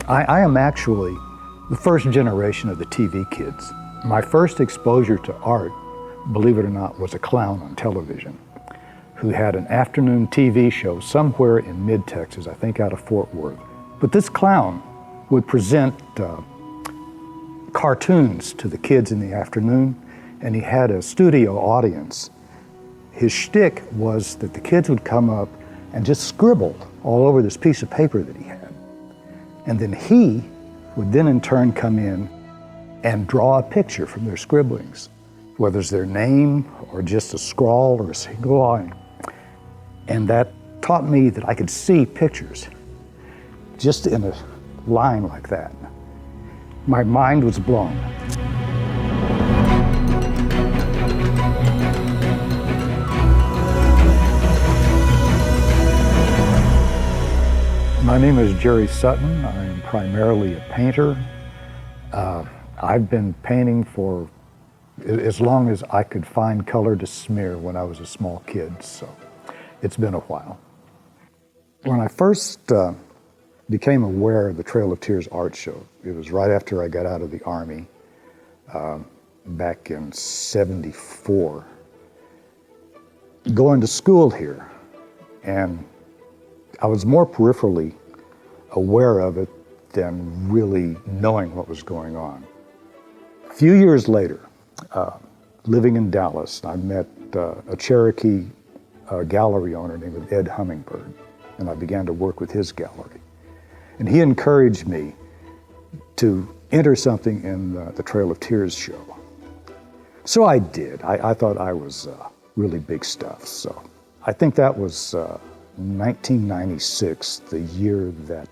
I am actually the first generation of the TV kids. My first exposure to art, believe it or not, was a clown on television who had an afternoon TV show somewhere in mid-Texas, I think out of Fort Worth. But this clown would present cartoons to the kids in the afternoon, and he had a studio audience. His shtick was that the kids would come up and just scribble all over this piece of paper that he had. And then he would then in turn come in and draw a picture from their scribblings, whether it's their name or just a scrawl or a single line. And that taught me that I could see pictures just in a line like that. My mind was blown. My name is Jerry Sutton. I am primarily a painter. I've been painting for as long as I could find color to smear when I was a small kid, so it's been a while. When I first became aware of the Trail of Tears art show, it was right after I got out of the Army back in '74. Going to school here, and I was more peripherally aware of it than really knowing what was going on. A few years later, living in Dallas, I met a Cherokee gallery owner named Ed Hummingbird, and I began to work with his gallery. And he encouraged me to enter something in the Trail of Tears show. So I did. I thought I was really big stuff. So I think that was 1996, the year that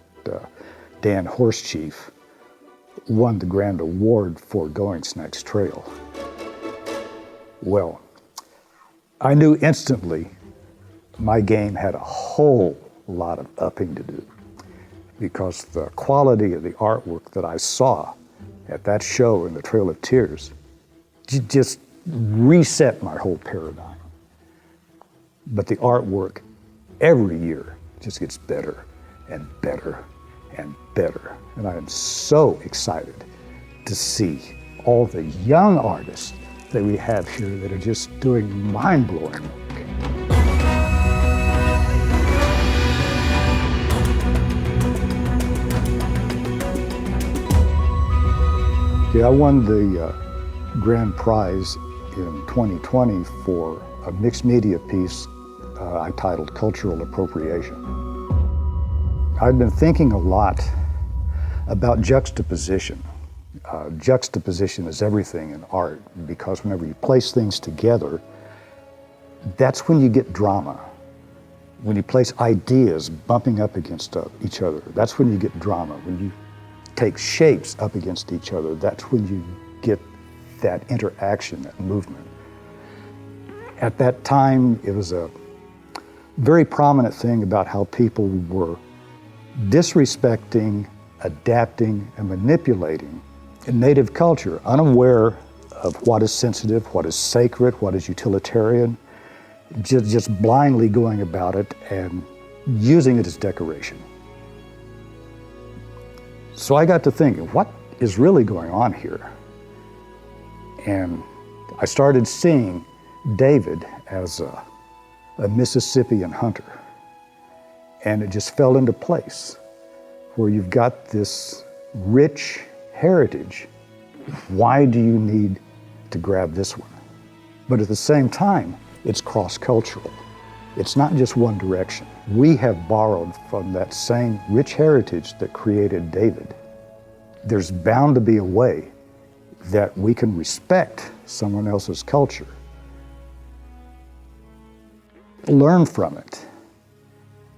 Dan Horsechief won the grand award for Going Snacks Trail. Well, I knew instantly my game had a whole lot of upping to do, because the quality of the artwork that I saw at that show in the Trail of Tears just reset my whole paradigm. But the artwork every year just gets better and better and better. And I am so excited to see all the young artists that we have here that are just doing mind-blowing work. I won the grand prize in 2020 for a mixed media piece I titled Cultural Appropriation. I've been thinking a lot about juxtaposition. Juxtaposition is everything in art, because whenever you place things together, that's when you get drama. When you place ideas bumping up against each other, that's when you get drama. When you take shapes up against each other, that's when you get that interaction, that movement. At that time, it was a very prominent thing about how people were disrespecting, adapting, and manipulating native culture, unaware of what is sensitive, what is sacred, what is utilitarian, just blindly going about it and using it as decoration. So I got to thinking, what is really going on here? And I started seeing David as a Mississippian hunter. And it just fell into place, where you've got this rich heritage. Why do you need to grab this one? But at the same time, it's cross-cultural. It's not just one direction. We have borrowed from that same rich heritage that created David. There's bound to be a way that we can respect someone else's culture, learn from it,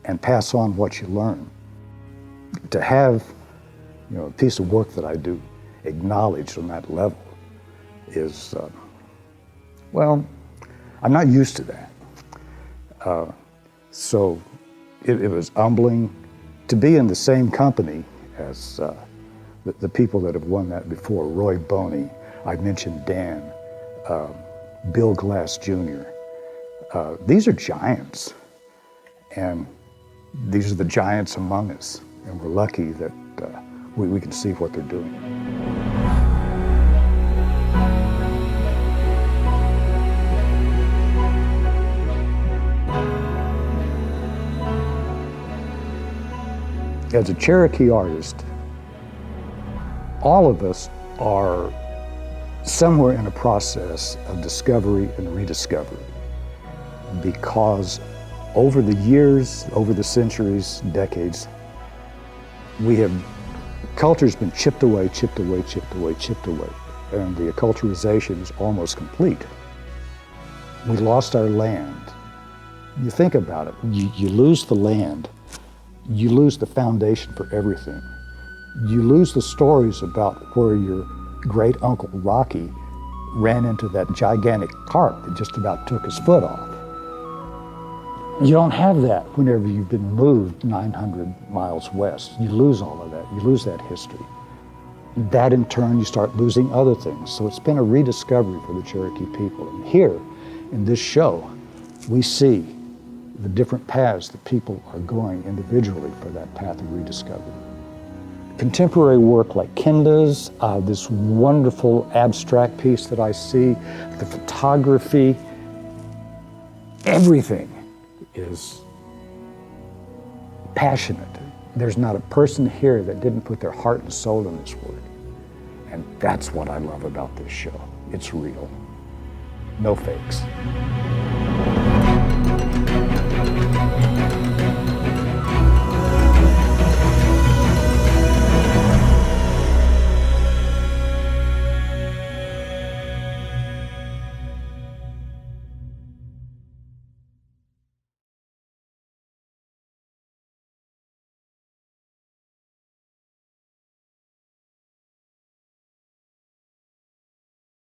and pass on what you learn. To have, a piece of work that I do acknowledged on that level is, well, I'm not used to that. So it was humbling to be in the same company as the people that have won that before. Roy Boney, I mentioned Dan, Bill Glass Jr. These are giants, and these are the giants among us, and we're lucky that we can see what they're doing. As a Cherokee artist, all of us are somewhere in a process of discovery and rediscovery, because over the years, over the centuries, decades, culture's been chipped away, chipped away, chipped away, chipped away, and the acculturization is almost complete. We lost our land. You think about it, you lose the land, you lose the foundation for everything. You lose the stories about where your great uncle Rocky ran into that gigantic carp that just about took his foot off. You don't have that whenever you've been moved 900 miles west. You lose all of that. You lose that history. That in turn, you start losing other things. So it's been a rediscovery for the Cherokee people. And here, in this show, we see the different paths that people are going individually for that path of rediscovery. Contemporary work like Kenda's, this wonderful abstract piece that I see, the photography, everything is passionate. There's not a person here that didn't put their heart and soul in this work. And that's what I love about this show. It's real. No fakes.